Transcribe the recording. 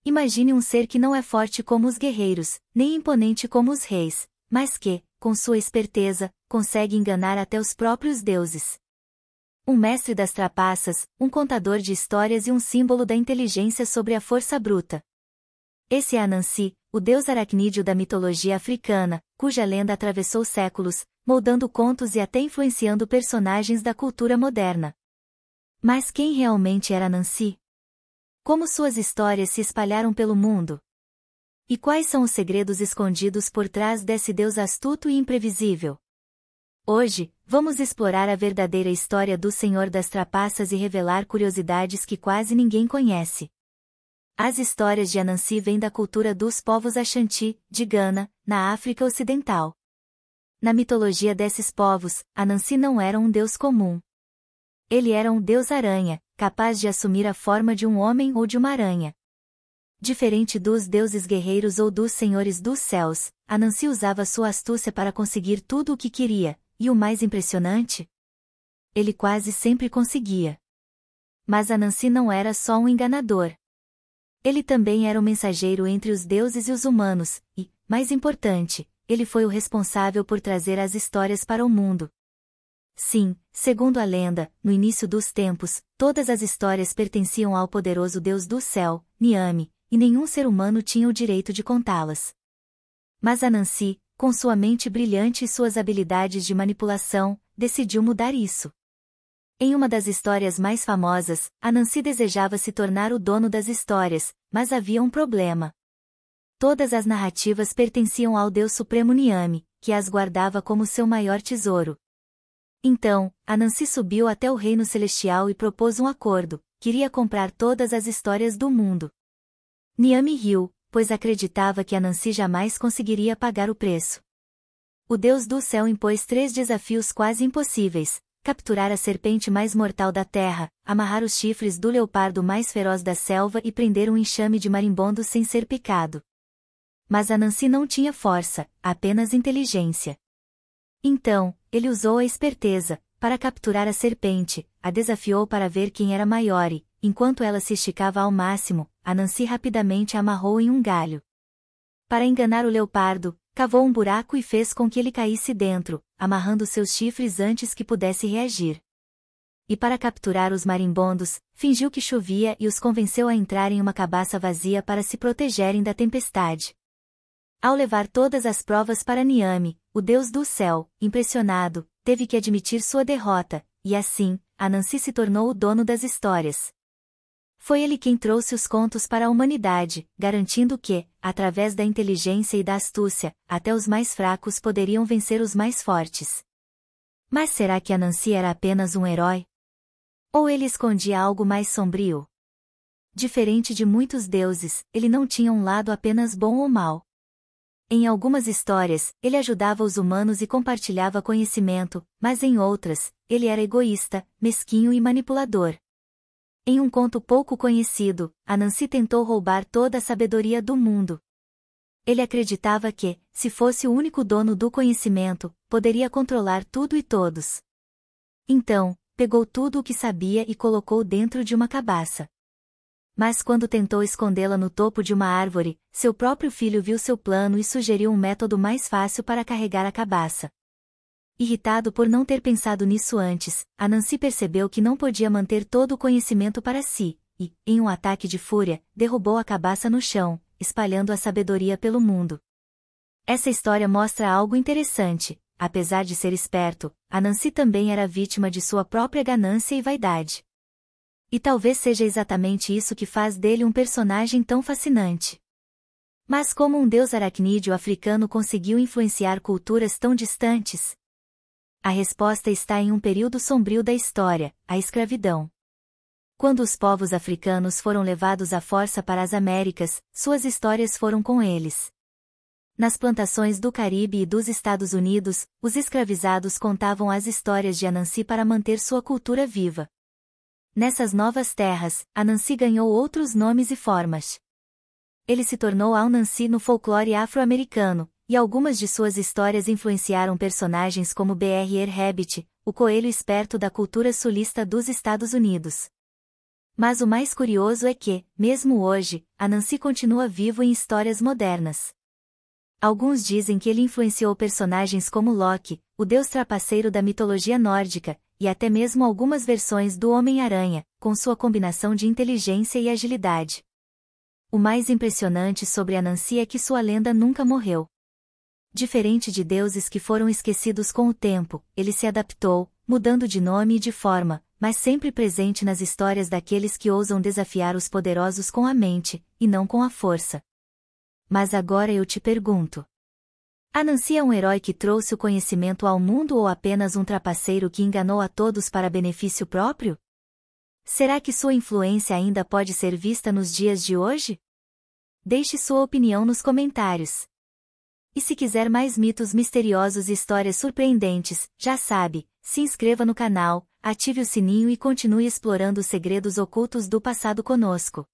Imagine um ser que não é forte como os guerreiros, nem imponente como os reis, mas que, com sua esperteza, consegue enganar até os próprios deuses. Um mestre das trapaças, um contador de histórias e um símbolo da inteligência sobre a força bruta. Esse é Anansi, o deus aracnídeo da mitologia africana, cuja lenda atravessou séculos, moldando contos e até influenciando personagens da cultura moderna. Mas quem realmente era Anansi? Como suas histórias se espalharam pelo mundo? E quais são os segredos escondidos por trás desse deus astuto e imprevisível? Hoje, vamos explorar a verdadeira história do Senhor das Trapaças e revelar curiosidades que quase ninguém conhece. As histórias de Anansi vêm da cultura dos povos Ashanti, de Gana, na África Ocidental. Na mitologia desses povos, Anansi não era um deus comum. Ele era um deus-aranha, capaz de assumir a forma de um homem ou de uma aranha. Diferente dos deuses guerreiros ou dos senhores dos céus, Anansi usava sua astúcia para conseguir tudo o que queria, e o mais impressionante? Ele quase sempre conseguia. Mas Anansi não era só um enganador. Ele também era o mensageiro entre os deuses e os humanos, e, mais importante, ele foi o responsável por trazer as histórias para o mundo. Sim, segundo a lenda, no início dos tempos, todas as histórias pertenciam ao poderoso Deus do céu, Niame, e nenhum ser humano tinha o direito de contá-las. Mas Anansi, com sua mente brilhante e suas habilidades de manipulação, decidiu mudar isso. Em uma das histórias mais famosas, Anansi desejava se tornar o dono das histórias, mas havia um problema. Todas as narrativas pertenciam ao Deus Supremo Niame, que as guardava como seu maior tesouro. Então, Anansi subiu até o reino celestial e propôs um acordo: queria comprar todas as histórias do mundo. Niame riu, pois acreditava que Anansi jamais conseguiria pagar o preço. O Deus do céu impôs 3 desafios quase impossíveis: capturar a serpente mais mortal da terra, amarrar os chifres do leopardo mais feroz da selva e prender um enxame de marimbondos sem ser picado. Mas Anansi não tinha força, apenas inteligência. Então, ele usou a esperteza. Para capturar a serpente, a desafiou para ver quem era maior e, enquanto ela se esticava ao máximo, Anansi rapidamente a amarrou em um galho. Para enganar o leopardo, cavou um buraco e fez com que ele caísse dentro, amarrando seus chifres antes que pudesse reagir. E para capturar os marimbondos, fingiu que chovia e os convenceu a entrar em uma cabaça vazia para se protegerem da tempestade. Ao levar todas as provas para Niame, o deus do céu, impressionado, teve que admitir sua derrota, e assim, Anansi se tornou o dono das histórias. Foi ele quem trouxe os contos para a humanidade, garantindo que, através da inteligência e da astúcia, até os mais fracos poderiam vencer os mais fortes. Mas será que Anansi era apenas um herói? Ou ele escondia algo mais sombrio? Diferente de muitos deuses, ele não tinha um lado apenas bom ou mau. Em algumas histórias, ele ajudava os humanos e compartilhava conhecimento, mas em outras, ele era egoísta, mesquinho e manipulador. Em um conto pouco conhecido, Anansi tentou roubar toda a sabedoria do mundo. Ele acreditava que, se fosse o único dono do conhecimento, poderia controlar tudo e todos. Então, pegou tudo o que sabia e colocou dentro de uma cabaça. Mas quando tentou escondê-la no topo de uma árvore, seu próprio filho viu seu plano e sugeriu um método mais fácil para carregar a cabaça. Irritado por não ter pensado nisso antes, Anansi percebeu que não podia manter todo o conhecimento para si, e, em um ataque de fúria, derrubou a cabaça no chão, espalhando a sabedoria pelo mundo. Essa história mostra algo interessante: apesar de ser esperto, Anansi também era vítima de sua própria ganância e vaidade. E talvez seja exatamente isso que faz dele um personagem tão fascinante. Mas como um deus aracnídeo africano conseguiu influenciar culturas tão distantes? A resposta está em um período sombrio da história, a escravidão. Quando os povos africanos foram levados à força para as Américas, suas histórias foram com eles. Nas plantações do Caribe e dos Estados Unidos, os escravizados contavam as histórias de Anansi para manter sua cultura viva. Nessas novas terras, Anansi ganhou outros nomes e formas. Ele se tornou Anansi no folclore afro-americano, e algumas de suas histórias influenciaram personagens como B.R. Rabbit, o coelho esperto da cultura sulista dos Estados Unidos. Mas o mais curioso é que, mesmo hoje, Anansi continua vivo em histórias modernas. Alguns dizem que ele influenciou personagens como Loki, o deus trapaceiro da mitologia nórdica, e até mesmo algumas versões do Homem-Aranha, com sua combinação de inteligência e agilidade. O mais impressionante sobre Anansi é que sua lenda nunca morreu. Diferente de deuses que foram esquecidos com o tempo, ele se adaptou, mudando de nome e de forma, mas sempre presente nas histórias daqueles que ousam desafiar os poderosos com a mente, e não com a força. Mas agora eu te pergunto. Anansi é um herói que trouxe o conhecimento ao mundo ou apenas um trapaceiro que enganou a todos para benefício próprio? Será que sua influência ainda pode ser vista nos dias de hoje? Deixe sua opinião nos comentários. E se quiser mais mitos misteriosos e histórias surpreendentes, já sabe, se inscreva no canal, ative o sininho e continue explorando os segredos ocultos do passado conosco.